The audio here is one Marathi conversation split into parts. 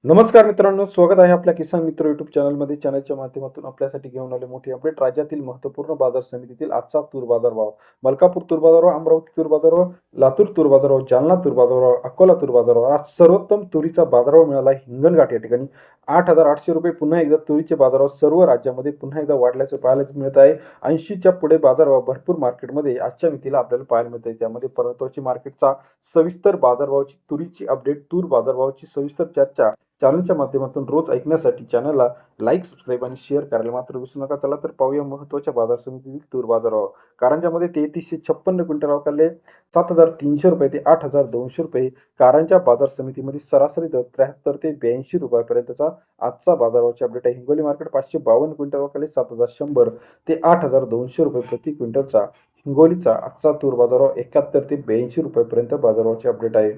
नमस्कार मित्रांनो, स्वागत आहे आपल्या किसान मित्र युट्यूब चॅनलमध्ये. चॅनलच्या माध्यमातून आपल्यासाठी घेऊन आले मोठी अपडेट. राज्यातील महत्त्वपूर्ण बाजार समितीतील आजचा तूर बाजार भाव. मलकापूर तूर बाजार भाव, अमरावती तूर बाजार भाव, लातूर तूर बाजार भाव, जालना तूर बाजार भाव, अकोला तूर बाजार भाव. आज सर्वोत्तम तुरीचा बाजारभाव मिळाला हिंगणघाट या ठिकाणी 8,800 रुपये. पुन्हा एकदा तुरीचे बाजारभाव सर्व राज्यामध्ये पुन्हा एकदा वाढल्याचं पाहायला मिळत आहे. 80च्या पुढे बाजारभाव भरपूर मार्केटमध्ये आजच्या मितीला आपल्याला पाहायला मिळत आहे. त्यामध्ये महत्त्वाची मार्केटचा सविस्तर बाजारभावाची तुरीची अपडेट, तूर बाजारभावाची सविस्तर चर्चा चॅनलच्या माध्यमातून रोज ऐकण्यासाठी चॅनलला लाईक, सबस्क्राईब आणि शेअर करायला मात्र विसरू नका. चला तर पाहूया महत्त्वाच्या बाजार समितीतील तूर बाजारभाव. कारंजामध्ये 3356 क्विंटल अवकाले 7,300 रुपये ते 8,200 रुपये. कारंजा बाजार समितीमध्ये सरासरी दर 73 ते 82 रुपयापर्यंतचा आजचा बाजारभावाची अपडेट आहे. हिंगोली मार्केट 552 क्विंटल अवकाले 7,100 ते 8,200 रुपये प्रति क्विंटलचा. हिंगोलीचा आजचा तूर बाजारभाव 71 ते 82 रुपयापर्यंत बाजारभावाची अपडेट आहे.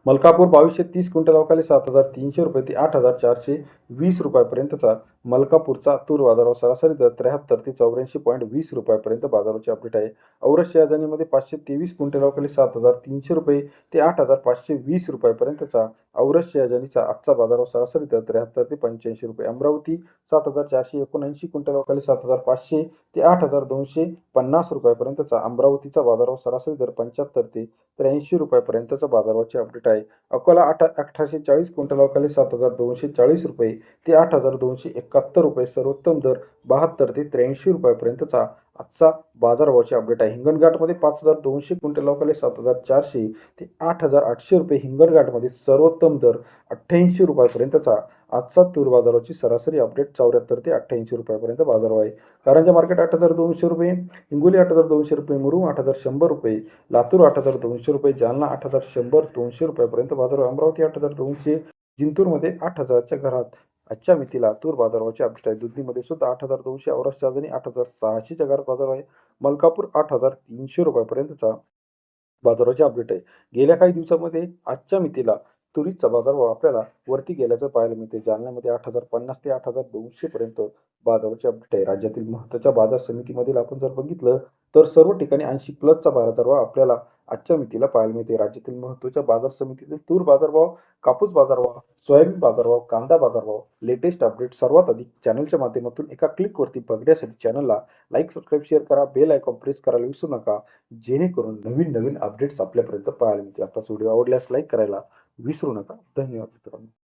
मलकापूर 2230 क्विंटल अवकाले 7,300 रुपये ते 8,420 रुपयापर्यंतचा. मलकापूरचा तूर बाजारभाव सरासरी दर 73 ते 84.20 रुपयापर्यंत बाजाराची अपडेट आहे. औरस शहाजानीमध्ये 523 क्विंटल अवकाले 7,300 रुपये ते 8,520 रुपयापर्यंतचा. औरस शहाजानीचा आजचा बाजारभाव सरासरी दर 73 ते 85 रुपये. अमरावती 7,479 क्विंटल अवकाले 7,500 ते 8,250 रुपयापर्यंतचा. अमरावतीचा बाजारभाव सरासरी दर 75 ते 83 रुपयापर्यंतचा बाजारभावाची अपडेट आहे. अकोला 1840 क्विंटल अवकाले 7,240 रुपये ते 8,271 रुपये. सर्वोत्तम दर 72 ते 83 रुपयापर्यंतचा आजचा बाजारभावाची अपडेट आहे. हिंगणघाटमध्ये 5,200 क्विंटल अवकाले 7,400 ते 8,800 रुपये. हिंगणघाटमध्ये सर्वोत्तम दर 88 रुपयापर्यंतचा आजचा तूर बाजाराची सरासरी अपडेट 74 ते 88 रुपयापर्यंत बाजारभाव आहे. कारंजा मार्केट 8,200 रुपये, हिंगोली 8,200 रुपये, मुरुम 8,100 रुपये, लातूर 8,200 रुपये, जालना 8,100-200 रुपयापर्यंत बाजारभाव. अमरावती 8,200, जिंतूरमध्ये 8,000च्या घरात आजच्या मितीला तूर बाजारभावाची अपडेट आहे. दुधनीमध्ये सुद्धा 8,200, औरस शहाजानी 8,600च्या घरात बाजार आहे. मलकापूर 8,300 रुपयापर्यंतचा बाजाराची अपडेट आहे. गेल्या काही दिवसामध्ये आजच्या मितीला तुरीचा बाजारभाव आपल्याला वरती गेल्याचं पाहायला मिळते. जालन्यामध्ये 8,050 ते 8,200 पर्यंत बाजाराची अपडेट आहे. राज्यातील महत्त्वाच्या बाजार समितीमधील आपण जर बघितलं तर सर्व ठिकाणी 80 प्लसचा बाजारभाव आपल्याला आजच्या मितीला पाहायला मिळते. राज्यातील महत्त्वाच्या बाजार समितीतील तूर बाजारभाव, कापूस बाजारभाव, सोयाबीन बाजारभाव, कांदा बाजारभाव, लेटेस्ट अपडेट सर्वात अधिक चॅनलच्या माध्यमातून एका क्लिकवरती बघण्यासाठी चॅनलला लाईक, सबस्क्राईब, शेअर करा. बेल आयकॉन प्रेस करायला विसरू नका, जेणेकरून नवीन नवीन अपडेट्स आपल्यापर्यंत पाहायला मिळतील. आपला व्हिडिओ आवडल्यास लाईक करायला विसरू नका. धन्यवाद मित्रांनो.